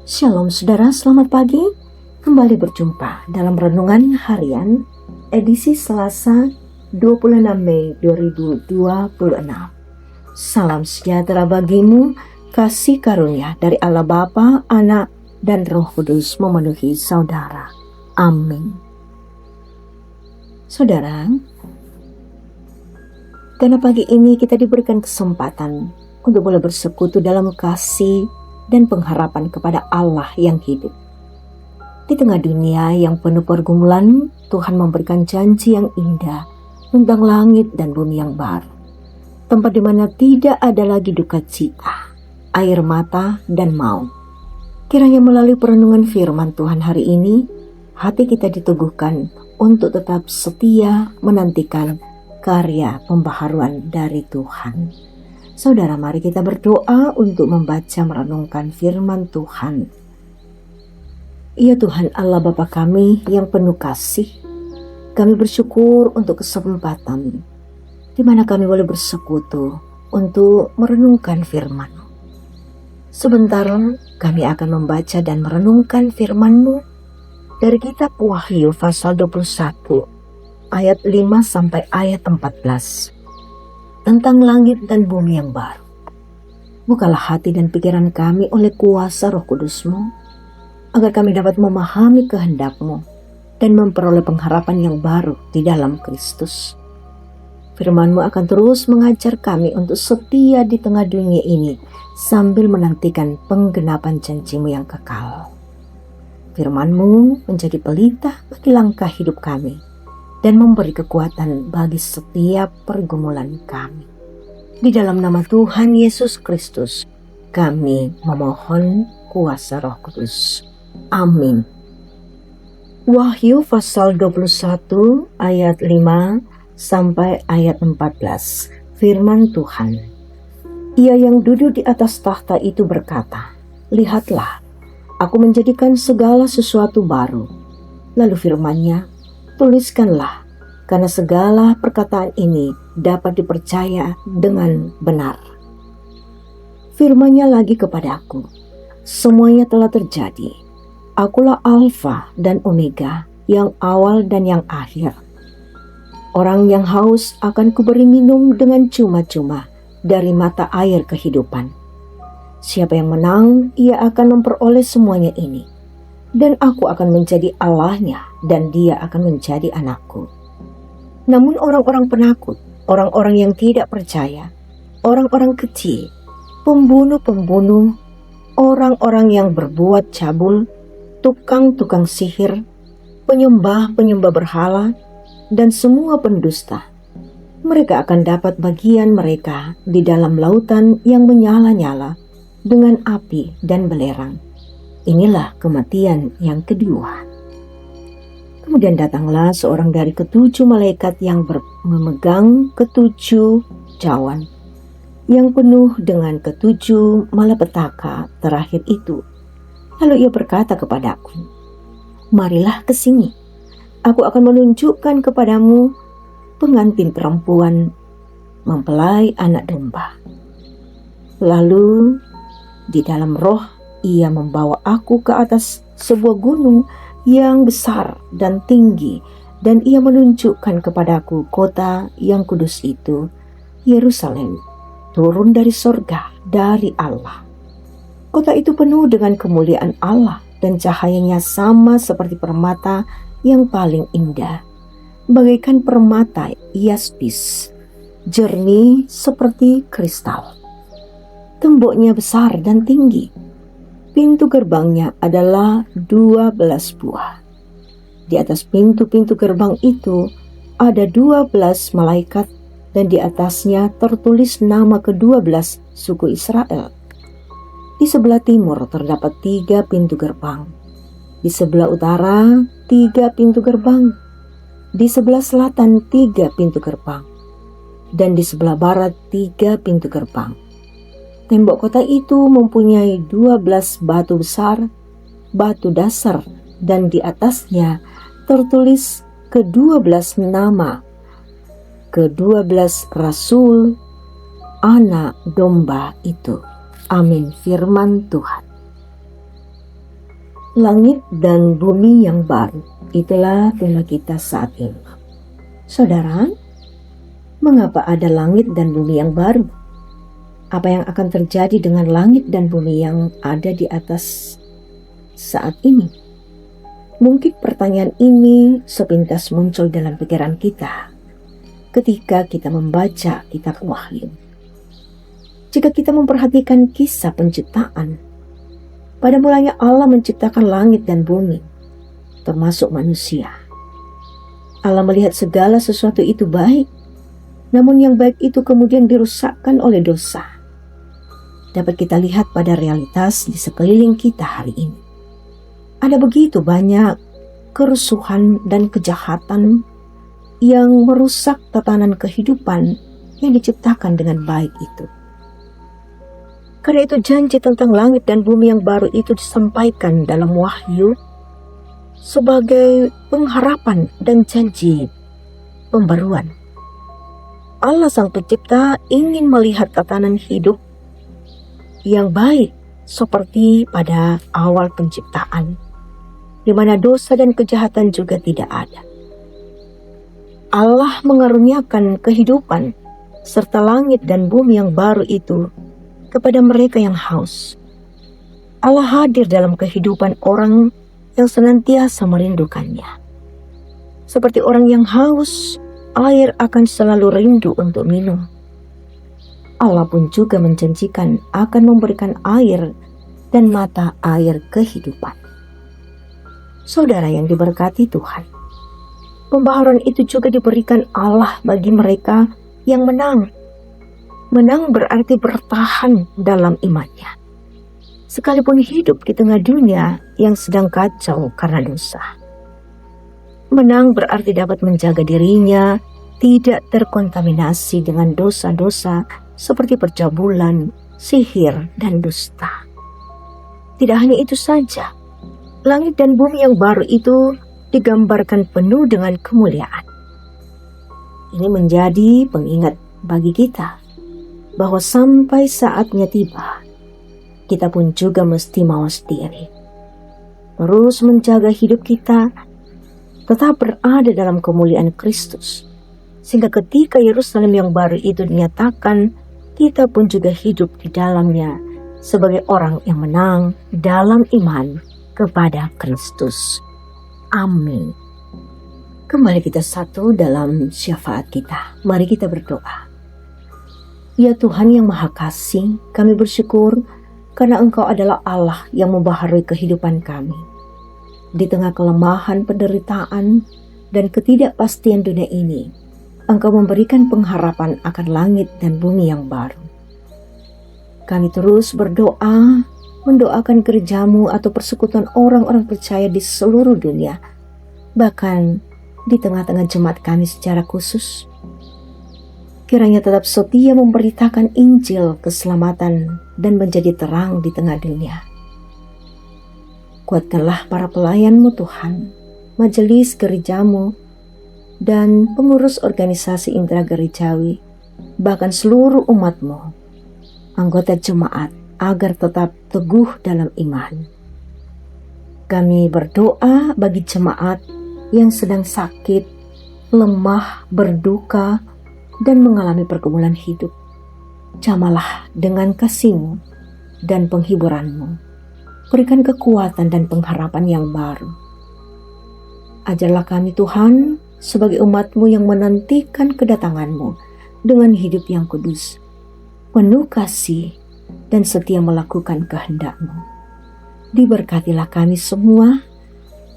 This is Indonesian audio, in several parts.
Shalom saudara, selamat pagi. Kembali berjumpa dalam Renungan Harian edisi Selasa 26 Mei 2026. Salam sejahtera bagimu, kasih karunia dari Allah Bapa, Anak, dan Roh Kudus memenuhi saudara. Amin. Saudara, karena pagi ini kita diberikan kesempatan untuk boleh bersekutu dalam kasih dan pengharapan kepada Allah yang hidup. Di tengah dunia yang penuh pergumulan, Tuhan memberikan janji yang indah tentang langit dan bumi yang baru. Tempat di mana tidak ada lagi duka cita, air mata, dan maut. Kiranya melalui perenungan firman Tuhan hari ini, hati kita diteguhkan untuk tetap setia menantikan karya pembaharuan dari Tuhan. Saudara, mari kita berdoa untuk membaca merenungkan firman Tuhan. Ya Tuhan Allah Bapa kami yang penuh kasih, kami bersyukur untuk kesempatan di mana kami boleh bersekutu untuk merenungkan firman-Mu. Sebentar kami akan membaca dan merenungkan firman-Mu dari kitab Wahyu pasal 21 ayat 5 sampai ayat 14. Tentang langit dan bumi yang baru. Bukalah hati dan pikiran kami oleh kuasa Roh Kudus-Mu, agar kami dapat memahami kehendak-Mu dan memperoleh pengharapan yang baru di dalam Kristus. Firman-Mu akan terus mengajar kami untuk setia di tengah dunia ini sambil menantikan penggenapan janji-Mu yang kekal. Firman-Mu menjadi pelita bagi langkah hidup kami dan memberi kekuatan bagi setiap pergumulan kami. Di dalam nama Tuhan Yesus Kristus, kami memohon kuasa Roh Kudus. Amin. Wahyu pasal 21 ayat 5 sampai ayat 14. Firman Tuhan. Ia yang duduk di atas tahta itu berkata, "Lihatlah, aku menjadikan segala sesuatu baru." Lalu firman-Nya, "Tuliskanlah, karena segala perkataan ini dapat dipercaya dengan benar." Firman-Nya lagi kepadaku, "Semuanya telah terjadi. Akulah Alfa dan Omega, yang awal dan yang akhir. Orang yang haus akan kuberi minum dengan cuma-cuma dari mata air kehidupan. Siapa yang menang, ia akan memperoleh semuanya ini. Dan aku akan menjadi Allahnya, dan dia akan menjadi anakku. Namun orang-orang penakut, orang-orang yang tidak percaya, orang-orang kecil, pembunuh-pembunuh, orang-orang yang berbuat cabul, tukang-tukang sihir, penyembah-penyembah berhala, dan semua pendusta, mereka akan dapat bagian mereka di dalam lautan yang menyala-nyala dengan api dan belerang. Inilah kematian yang kedua." Kemudian datanglah seorang dari ketujuh malaikat yang memegang ketujuh cawan yang penuh dengan ketujuh malapetaka terakhir itu. Lalu ia berkata kepadaku, "Marilah ke sini. Aku akan menunjukkan kepadamu pengantin perempuan mempelai anak domba." Lalu di dalam roh ia membawa aku ke atas sebuah gunung yang besar dan tinggi, dan ia menunjukkan kepadaku kota yang kudus itu, Yerusalem, turun dari sorga, dari Allah. Kota itu penuh dengan kemuliaan Allah, dan cahayanya sama seperti permata yang paling indah, bagaikan permata yaspis, jernih seperti kristal. Temboknya besar dan tinggi. Pintu gerbangnya adalah 12 buah. Di atas pintu-pintu gerbang itu ada 12 malaikat, dan di atasnya tertulis nama ke-12 suku Israel. Di sebelah timur terdapat 3 pintu gerbang. Di sebelah utara 3 pintu gerbang. Di sebelah selatan 3 pintu gerbang. Dan di sebelah barat 3 pintu gerbang. Tembok kota itu mempunyai 12 batu besar, batu dasar, dan di atasnya tertulis ke-12 nama, ke-12 rasul anak domba itu. Amin. Firman Tuhan. Langit dan bumi yang baru, itulah tema kita saat ini. Saudara, mengapa ada langit dan bumi yang baru? Apa yang akan terjadi dengan langit dan bumi yang ada di atas saat ini? Mungkin pertanyaan ini sepintas muncul dalam pikiran kita ketika kita membaca kitab Wahyu. Jika kita memperhatikan kisah penciptaan, pada mulanya Allah menciptakan langit dan bumi, termasuk manusia. Allah melihat segala sesuatu itu baik, namun yang baik itu kemudian dirusakkan oleh dosa. Dapat kita lihat pada realitas di sekeliling kita hari ini. Ada begitu banyak kerusuhan dan kejahatan yang merusak tatanan kehidupan yang diciptakan dengan baik itu. Karena itu janji tentang langit dan bumi yang baru itu disampaikan dalam Wahyu sebagai pengharapan dan janji pembaruan. Allah Sang Pencipta ingin melihat tatanan hidup yang baik seperti pada awal penciptaan, di mana dosa dan kejahatan juga tidak ada. Allah mengaruniakan kehidupan serta langit dan bumi yang baru itu kepada mereka yang haus. Allah hadir dalam kehidupan orang yang senantiasa merindukannya. Seperti orang yang haus, air akan selalu rindu untuk minum. Allah pun juga menjanjikan akan memberikan air dan mata air kehidupan. Saudara yang diberkati Tuhan, pembaharuan itu juga diberikan Allah bagi mereka yang menang. Menang berarti bertahan dalam imannya, sekalipun hidup di tengah dunia yang sedang kacau karena dosa. Menang berarti dapat menjaga dirinya tidak terkontaminasi dengan dosa-dosa seperti percabulan, sihir, dan dusta. Tidak hanya itu saja, langit dan bumi yang baru itu digambarkan penuh dengan kemuliaan. Ini menjadi pengingat bagi kita bahwa sampai saatnya tiba, kita pun juga mesti mawas diri. Terus menjaga hidup kita tetap berada dalam kemuliaan Kristus, sehingga ketika Yerusalem yang baru itu dinyatakan, kita pun juga hidup di dalamnya sebagai orang yang menang dalam iman kepada Kristus. Amin. Kembali kita satu dalam syafaat kita. Mari kita berdoa. Ya Tuhan yang Maha Kasih, kami bersyukur karena Engkau adalah Allah yang membaharui kehidupan kami. Di tengah kelemahan, penderitaan, dan ketidakpastian dunia ini, Engkau memberikan pengharapan akan langit dan bumi yang baru. Kami terus berdoa, mendoakan gerejamu atau persekutuan orang-orang percaya di seluruh dunia, bahkan di tengah-tengah jemaat kami secara khusus. Kiranya tetap setia memberitakan Injil keselamatan dan menjadi terang di tengah dunia. Kuatkanlah para pelayan-Mu Tuhan, majelis gerejamu, dan pengurus organisasi intragerejawi, bahkan seluruh umat-Mu, anggota jemaat, agar tetap teguh dalam iman. Kami berdoa bagi jemaat yang sedang sakit, lemah, berduka, dan mengalami pergumulan hidup. Jamalah dengan kasih-Mu dan penghiburan-Mu. Berikan kekuatan dan pengharapan yang baru. Ajarlah kami Tuhan sebagai umat-Mu yang menantikan kedatangan-Mu dengan hidup yang kudus, penuh kasih, dan setia melakukan kehendak-Mu. Diberkatilah kami semua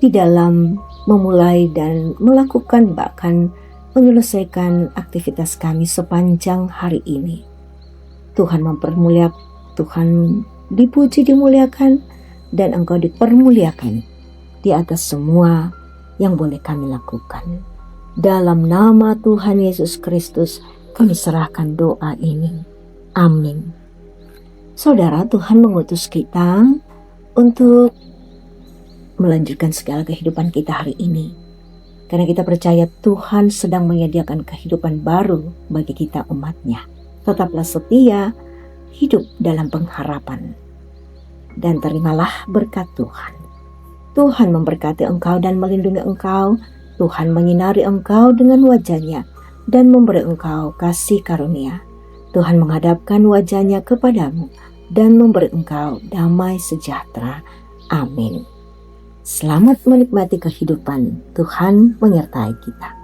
di dalam memulai dan melakukan bahkan menyelesaikan aktivitas kami sepanjang hari ini. Tuhan mempermuliakan, Tuhan dipuji, dimuliakan, dan Engkau dipermuliakan di atas semua yang boleh kami lakukan. Dalam nama Tuhan Yesus Kristus kami serahkan doa ini. Amin. Saudara, Tuhan mengutus kita untuk melanjutkan segala kehidupan kita hari ini. Karena kita percaya Tuhan sedang menyediakan kehidupan baru bagi kita umat-Nya. Tetaplah setia, hidup dalam pengharapan. Dan terimalah berkat Tuhan. Tuhan memberkati engkau dan melindungi engkau. Tuhan menyinari engkau dengan wajah-Nya dan memberi engkau kasih karunia. Tuhan menghadapkan wajah-Nya kepadamu dan memberi engkau damai sejahtera. Amin. Selamat menikmati kehidupan. Tuhan menyertai kita.